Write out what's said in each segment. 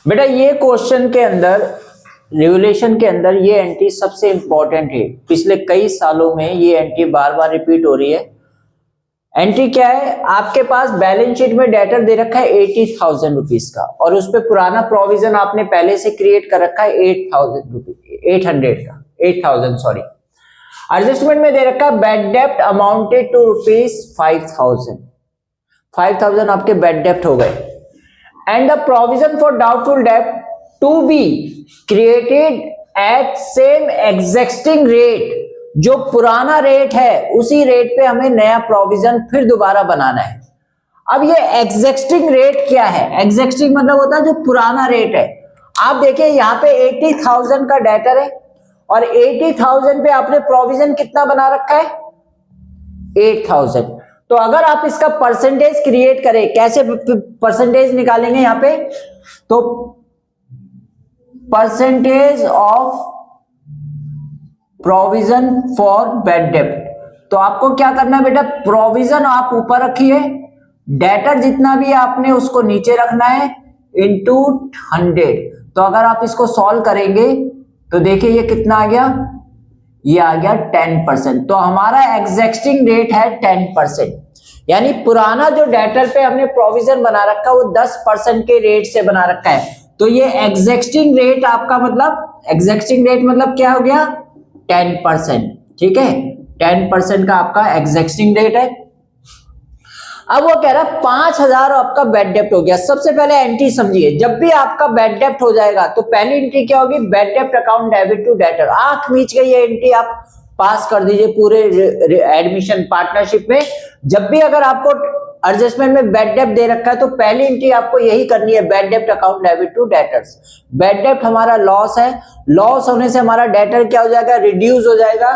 बेटा ये क्वेश्चन के अंदर, रेगुलेशन के अंदर ये एंट्री सबसे इंपॉर्टेंट है। पिछले कई सालों में ये एंट्री बार बार रिपीट हो रही है। एंट्री क्या है? आपके पास बैलेंस शीट में डेटर दे रखा है 80,000 रुपीज का, और उस पर पुराना प्रोविजन आपने पहले से क्रिएट कर रखा है 8,000 सॉरी। एडजस्टमेंट में दे रखा है बैड डेप्ट अमाउंटेड टू ₹5,000। 5,000 आपके बैड डेप्ट हो गए। And the provision for doubtful डेप्ट to be created at same existing rate, जो पुराना रेट है उसी रेट पे हमें नया प्रोविजन फिर दोबारा बनाना है। अब ये एग्जिस्टिंग रेट क्या है? एग्जिस्टिंग मतलब होता है जो पुराना रेट है। आप देखिए यहाँ पे 80,000 का डेटर है और 80,000 पे आपने प्रोविजन कितना बना रखा है? 8,000। तो अगर आप इसका परसेंटेज क्रिएट करें, कैसे परसेंटेज निकालेंगे यहाँ पे? तो percentage of provision for bad डेप्ट। तो आपको क्या करना है बेटा? प्रोविजन आप ऊपर रखिए, डेटर जितना भी आपने उसको नीचे रखना है इंटू 100। तो अगर आप इसको सॉल्व करेंगे तो देखिए ये कितना आ गया? ये आ गया 10%। तो हमारा एग्जिस्टिंग रेट है 10%, यानी पुराना जो डेटर पे हमने प्रोविजन बना रखा है वो 10% के रेट से बना रखा है। तो ये एग्जिस्टिंग रेट आपका मतलब, एग्जिस्टिंग रेट मतलब क्या हो गया? 10%। ठीक है, 10% का आपका एग्जिस्टिंग रेट है। अब वो कह रहा है 5,000 आपका बैड डेप्ट हो गया। सबसे पहले एंट्री समझिए, जब भी आपका बैड डेप्ट हो जाएगा तो पहली एंट्री क्या होगी? बैड डेप्ट अकाउंट डेबिट टू डेटर। आंख मीच गई ये एंट्री आप पास कर दीजिए पूरे एडमिशन पार्टनरशिप में। जब भी अगर आपको एडजस्टमेंट में बैड डेप्ट दे रखा है तो पहली एंट्री आपको यही करनी है, बैड डेप्ट account debit to debtors. Bad डेप्ट हमारा लॉस है, लॉस होने से हमारा डेटर क्या हो जाएगा? रिड्यूस हो जाएगा।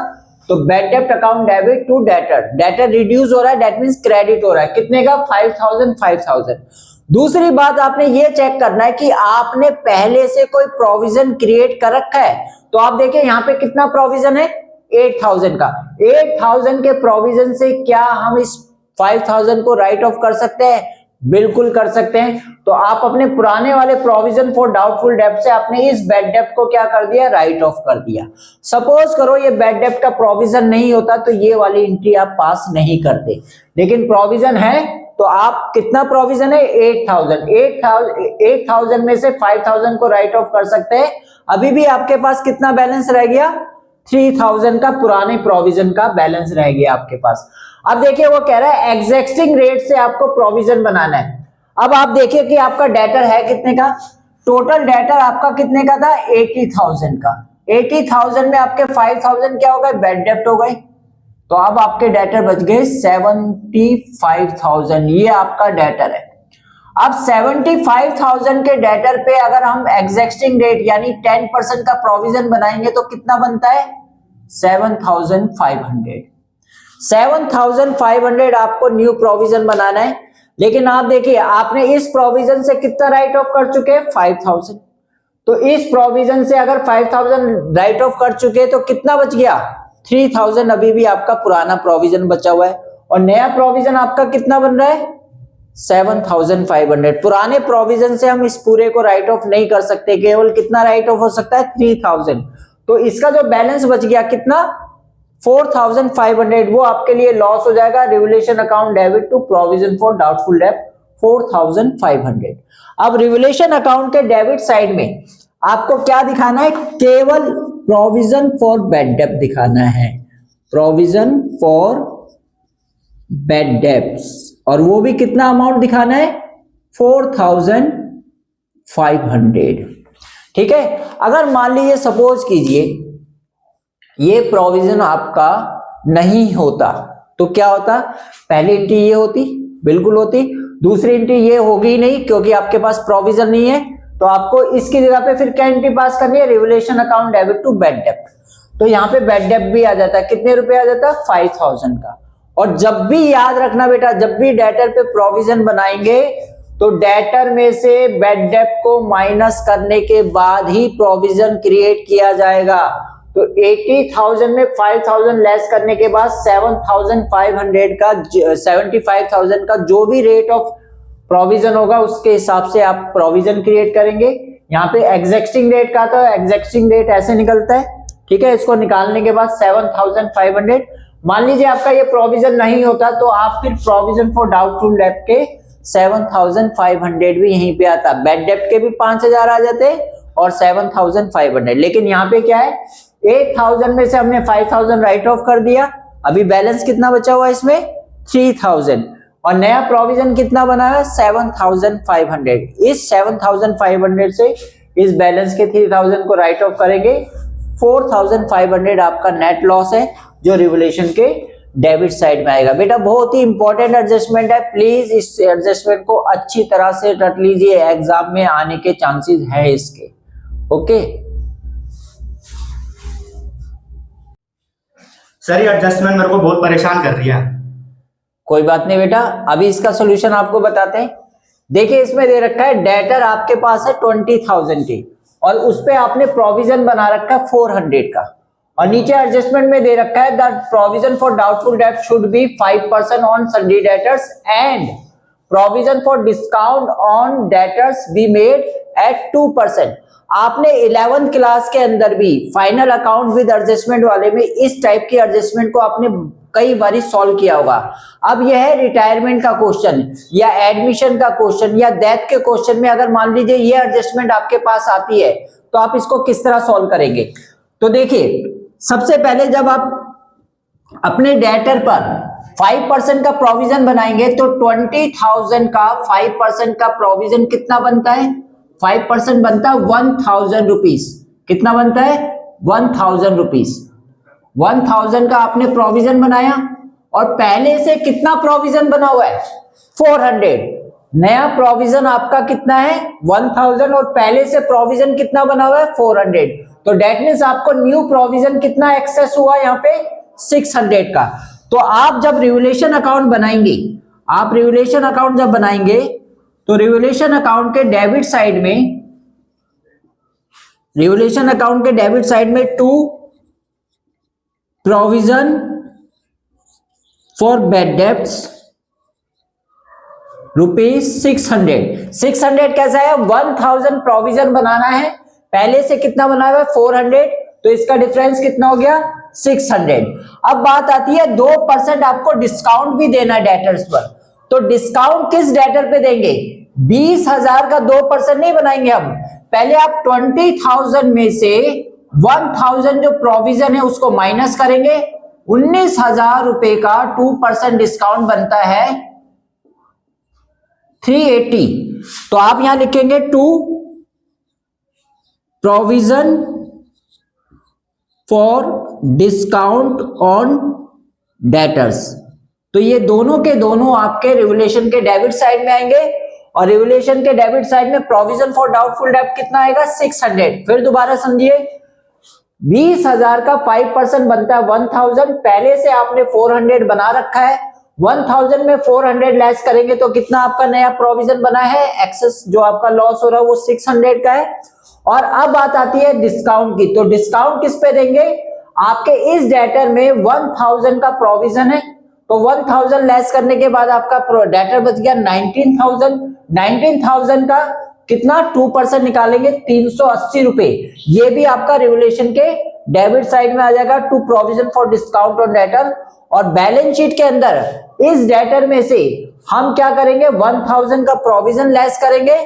तो बैड डेप्ट account debit to debtor, debtor reduce हो रहा है, दैट मींस क्रेडिट हो रहा है। कितने का? 5,000। दूसरी बात आपने ये चेक करना है कि आपने पहले से कोई प्रोविजन क्रिएट कर रखा है। तो आप देखिए यहाँ पे कितना प्रोविजन है? 8,000 का। 8,000 के प्रोविजन से क्या हम इस 5,000 को राइट ऑफ कर सकते हैं? बिल्कुल कर सकते हैं। तो आप अपने पुराने वाले प्रोविजन फॉर डाउटफुल डेप्ट से आपने इस बैड डेप्ट को क्या कर दिया? राइट ऑफ कर दिया। सपोज करो ये बैड डेप्ट का प्रोविजन नहीं होता तो ये वाली एंट्री आप पास नहीं करते, लेकिन प्रोविजन है तो आप, कितना प्रोविजन है? 8,000। 8,000 में से 5,000 को राइट ऑफ कर सकते हैं। अभी भी आपके पास कितना बैलेंस रह गया? 3,000 का पुराने प्रोविजन का बैलेंस रह गया आपके पास। अब देखिए वो कह रहा है एग्जिस्टिंग रेट से आपको प्रोविजन बनाना है। अब आप देखिए कि आपका डेटर है कितने का? टोटल डेटर आपका कितने का था? 80,000 का। 80,000 में आपके 5,000 क्या हो गए? बैड डेप्ट हो गए। तो अब आपके डेटर बच गए 75,000। ये आपका डेटर है। अब 75,000 के डेटर पे अगर हम एग्जिस्टिंग रेट यानी 10% का प्रोविजन बनाएंगे तो कितना बनता है? 7,500। 7,500 आपको न्यू प्रोविजन बनाना है। लेकिन आप देखिए आपने इस प्रोविजन से कितना राइट ऑफ कर चुके हैं? 5,000। तो इस प्रोविजन से अगर 5,000 राइट ऑफ कर चुके हैं तो कितना बच गया? 3,000 अभी भी आपका पुराना प्रोविजन बचा हुआ है। और नया प्रोविजन आपका कितना बन रहा है? 7,500। पुराने प्रोविजन से हम इस पूरे को राइट ऑफ नहीं कर सकते, केवल कितना राइट ऑफ हो सकता है? 3,000। तो इसका जो बैलेंस बच गया कितना? 4,500। वो आपके लिए लॉस हो जाएगा। Revolution account debit to provision for doubtful डेप्ट 4,500। अब रिवोल्यूशन अकाउंट के डेबिट साइड में आपको क्या दिखाना है? केवल प्रोविजन फॉर बैड डेप्ट दिखाना है, प्रोविजन फॉर बैड डेप्ट्स। और वो भी कितना अमाउंट दिखाना है? 4,500। ठीक है। अगर मान लीजिए सपोज कीजिए ये प्रोविजन आपका नहीं होता तो क्या होता? पहली एंट्री ये होती, बिल्कुल होती। दूसरी एंट्री ये होगी ही नहीं क्योंकि आपके पास प्रोविजन नहीं है। तो आपको इसकी जगह पे फिर क्या एंट्री पास करनी है? Revolution account debit to bad डेप्ट। तो यहाँ पे बैड डेप्ट भी आ जाता है। कितने रुपए आ जाता है? 5,000 का। और जब भी याद रखना बेटा, जब भी डेटर पे प्रोविजन बनाएंगे तो डेटर में से बैड डेप्ट को माइनस करने के बाद ही प्रोविजन क्रिएट किया जाएगा। तो 80,000 में 5,000 लेस करने के बाद 7,500 का 75,000 का जो भी रेट ऑफ प्रोविजन होगा उसके हिसाब से आप प्रोविजन क्रिएट करेंगे। यहाँ पे एग्जिस्टिंग डेट का तो एग्जिस्टिंग डेट ऐसे निकलता है, ठीक है। इसको निकालने के बाद 7500, मान लीजिए आपका ये प्रोविजन नहीं होता तो आप फिर प्रोविजन फॉर डाउटफुल डेब्ट के 7500 भी यहीं पे आता, बैड डेब्ट के भी 5000 आ जाते और 7500। लेकिन यहाँ पे क्या है, 8000 में से हमने 5000 राइट ऑफ कर दिया, अभी बैलेंस कितना बचा हुआ है इसमें 3000, और नया प्रोविजन कितना बना है 7500। इस 7500 से इस बैलेंस के 3000 को राइट ऑफ करेंगे, 4500 आपका नेट लॉस है जो रिवोल्यूशन के डेबिट साइड में आएगा। बेटा बहुत ही इंपॉर्टेंट एडजस्टमेंट है, प्लीज इस एडजस्टमेंट को अच्छी तरह से रट लीजिए, एग्जाम में आने के चांसेस है इसके। ओके सर ये एडजस्टमेंट मेरे को बहुत परेशान कर रही है। कोई बात नहीं बेटा, अभी इसका सॉल्यूशन आपको बताते हैं। देखिए इसमें दे रखा है डेटर आपके पास है 20,000 की और उस पे आपने प्रोविजन बना रखा है 400 का, और नीचे एडजस्टमेंट में दे रखा है दैट प्रोविजन फॉर डाउटफुल डेब्ट should be 5% on सन्डी debtors and provision for discount on debtors be made at 2%। आपने 11th क्लास के अंदर भी फाइनल अकाउंट विद एडजस्टमेंट वाले में इस टाइप की एडजस्टमेंट को आपने कई बार सॉल्व किया होगा। अब यह है रिटायरमेंट का क्वेश्चन या एडमिशन का क्वेश्चन या डेथ के क्वेश्चन में अगर मान लीजिए ये एडजस्टमेंट आपके पास आती है तो आप इसको किस तरह सॉल्व करेंगे। तो देखिए सबसे पहले जब आप अपने डेटर पर 5% का प्रोविजन बनाएंगे तो 20,000 का 5% का प्रोविजन कितना बनता है, 5% बनता है 1000 रुपीज। कितना बनता है 1000 रुपीज। 1000 का आपने प्रोविजन बनाया और पहले से कितना प्रोविजन बना हुआ है 400। नया प्रोविजन आपका कितना है 1000 और पहले से प्रोविजन कितना बना हुआ है 400। तो डेट मींस आपको न्यू प्रोविजन कितना एक्सेस हुआ यहाँ पे 600 का। तो आप जब रिवोल्यूशन अकाउंट बनाएंगे, आप रिवोल्यूशन अकाउंट जब बनाएंगे तो रिवोल्यूशन अकाउंट के डेबिट साइड में, रिवोल्यूशन अकाउंट के डेबिट साइड में to provision for bad debts ₹600। 600 कैसा है 1000 प्रोविजन बनाना है, पहले से कितना बना हुआ है 400, तो इसका डिफरेंस कितना हो गया 600। अब बात आती है 2% आपको डिस्काउंट भी देना है डेटर्स पर, तो डिस्काउंट किस डेटर पे देंगे 20,000 का 2% नहीं बनाएंगे हम, पहले आप 20,000 में से 1000 जो प्रोविजन है उसको माइनस करेंगे, 19,000 रुपए का 2% डिस्काउंट बनता है 380। तो आप यहां लिखेंगे to provision for discount on debtors. तो ये दोनों के दोनों आपके रिवोल्यूशन के डेबिट साइड में आएंगे और रिवोल्यूशन के डेबिट साइड में प्रोविजन फॉर डाउटफुल डेब्ट कितना आएगा 600। फिर दोबारा समझिए 20,000 का 5% बनता है 1000, पहले से आपने 400 बना रखा है, 1000 में 400 लेस करेंगे तो कितना आपका नया प्रोविजन बना है, एक्सेस जो आपका लॉस हो रहा है वो 600 का है। और अब बात आती है डिस्काउंट की, तो डिस्काउंट किस पे देंगे, आपके इस डेटर में 1000 का प्रोविजन है तो 1000 लेस करने के बाद आपका डेटर बच गया 19,000। 19,000 का कितना 2% निकालेंगे 380 रुपए, ये भी आपका रिवोल्यूशन के डेबिट साइड में आ जाएगा to provision for discount on debtor. और बैलेंस शीट के अंदर इस डेटर में से हम क्या करेंगे 1000 का प्रोविजन लेस करेंगे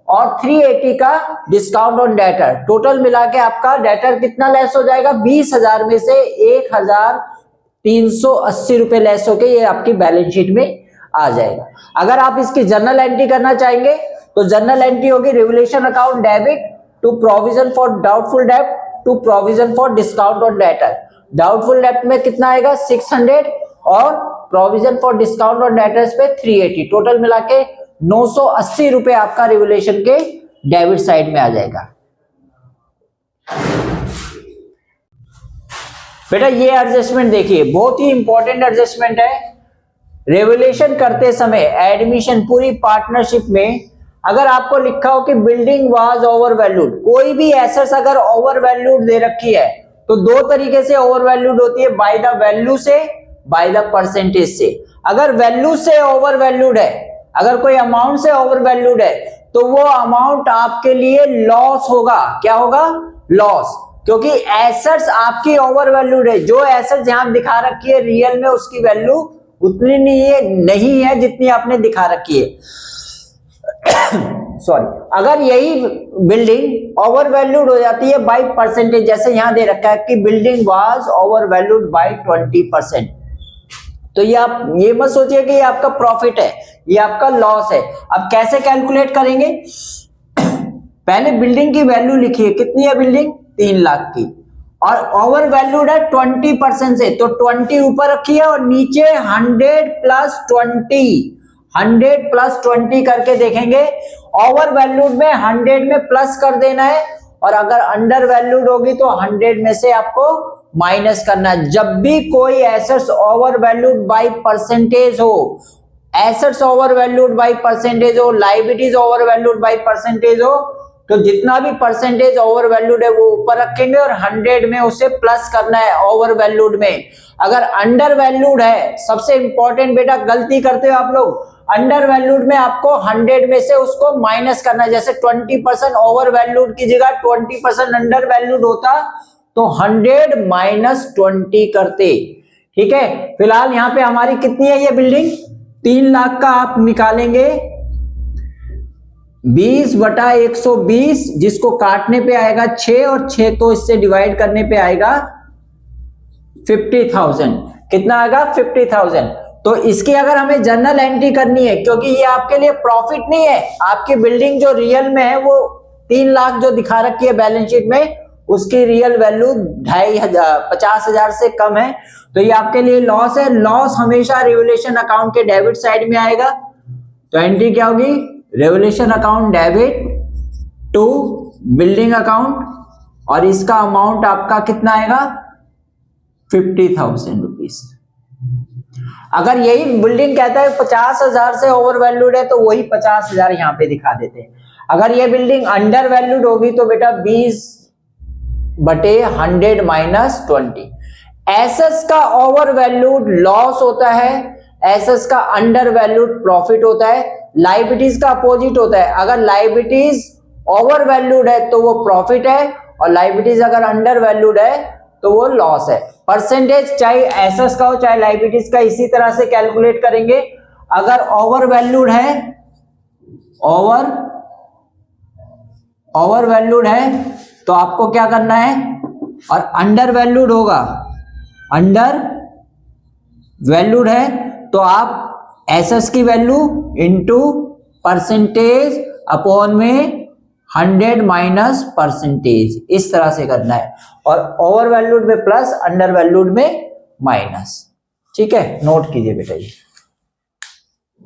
और 380 का डिस्काउंट ऑन डेटर, टोटल मिला के आपका डेटर कितना लेस हो जाएगा 20,000 में से 1,380 रुपए लेस होके ये आपकी बैलेंस शीट में आ जाएगा। अगर आप इसकी जर्नल एंट्री करना चाहेंगे तो जर्नल एंट्री होगी revolution account debit to provision for doubtful डेब्ट to provision for discount on debtor. Doubtful डेब्ट में कितना आएगा 600 और provision for discount on debtors पे 380, टोटल मिला के 980 रुपए आपका रिवोल्यूशन के डेबिट साइड में आ जाएगा। बेटा ये एडजस्टमेंट देखिए बहुत ही इंपॉर्टेंट एडजस्टमेंट है। रिवोल्यूशन करते समय एडमिशन पूरी पार्टनरशिप में अगर आपको लिखा हो कि बिल्डिंग वाज ओवर वैल्यूड, कोई भी एसेट्स अगर ओवर वैल्यूड दे रखी है तो दो तरीके से ओवर वैल्यूड होती है, बाय द वैल्यू से, बाय द परसेंटेज से। अगर वैल्यू से ओवर वैल्यूड है, अगर कोई अमाउंट से ओवर वैल्यूड है तो वो अमाउंट आपके लिए लॉस होगा। क्या होगा? लॉस, क्योंकि एसेट्स आपकी ओवर वैल्यूड है। जो एसेट्स यहां दिखा रखी है रियल में उसकी वैल्यू उतनी नहीं है जितनी आपने दिखा रखी है। सॉरी, अगर यही बिल्डिंग ओवर वैल्यूड हो जाती है बाय परसेंटेज, जैसे यहां दे रखा है कि building was over valued bye 20%, तो ये आप ये मत सोचिए कि ये आपका प्रॉफिट है, ये आपका लॉस है। अब कैसे कैलकुलेट करेंगे? पहले बिल्डिंग की वैल्यू लिखिए, कितनी है बिल्डिंग? 3 लाख की, और ओवर वैल्यूड है 20% से, तो 20 ऊपर रखिए और नीचे 100 प्लस 20, 100 प्लस 20 करके देखेंगे। ओवर वैल्यूड में 100 में प्लस कर देना है, और अगर अंडर वैल्यूड होगी तो 100 में से आपको माइनस करना है। जब भी कोई assets over valued by percentage हो, assets over valued by percentage हो, liabilities over valued by percentage हो, तो जितना भी परसेंटेज ओवर वैल्यूड है वो ऊपर रखेंगे और 100 में उसे प्लस करना है ओवर वैल्यूड में। अगर अंडर वैल्यूड है, सबसे इंपॉर्टेंट बेटा गलती करते हो आप लोग, अंडर वैल्यूड में आपको 100 में से उसको माइनस करना है। जैसे 20% ओवर वैल्यूड की जगह 20% अंडर वैल्यूड होता तो 100 माइनस 20 करते। ठीक है, फिलहाल यहाँ पे हमारी कितनी है ये बिल्डिंग? 3 लाख का आप निकालेंगे 20/120, जिसको काटने पे आएगा 6 और 6 को इससे डिवाइड करने पे आएगा 50,000। कितना आएगा? 50,000। तो इसकी अगर हमें जर्नल एंट्री करनी है, क्योंकि ये आपके लिए प्रॉफिट नहीं है, आपकी बिल्डिंग जो रियल में है वो 3 लाख जो दिखा रखी है बैलेंस शीट में, उसकी रियल वैल्यू 50,000 से कम है, तो ये आपके लिए लॉस है। लॉस हमेशा रिवोल्यूशन अकाउंट के डेबिट साइड में आएगा, तो एंट्री क्या होगी? Revolution account debit to building account, और इसका अमाउंट आपका कितना आएगा? 50,000 रुपीज। अगर यही बिल्डिंग कहता है 50,000 से ओवर वैल्यूड है तो वही 50,000 यहां पे दिखा देते हैं। अगर ये बिल्डिंग अंडर वैल्यूड होगी तो बेटा 20/100 माइनस 20। एसेट्स का ओवर वैल्यूड लॉस होता है, एसेट्स का अंडर वैल्यूड प्रॉफिट होता है। लायबिलिटीज का अपोजिट होता है, अगर लायबिलिटीज ओवर वैल्यूड है तो वो प्रॉफिट है, और लायबिलिटीज अगर अंडर वैल्यूड है तो वो लॉस है। परसेंटेज चाहे एसेट्स का हो चाहे लायबिलिटीज का, इसी तरह से कैलकुलेट करेंगे। अगर ओवर वैल्यूड है, ओवर वैल्यूड है तो आपको क्या करना है, और अंडर वैल्यूड होगा, अंडर वैल्यूड है तो आप एसेट्स की वैल्यू इनटू परसेंटेज अपॉन में 100 माइनस परसेंटेज, इस तरह से करना है, और ओवर वैल्यूड में प्लस, अंडर वैल्यूड में माइनस। ठीक है, नोट कीजिए बेटा ये।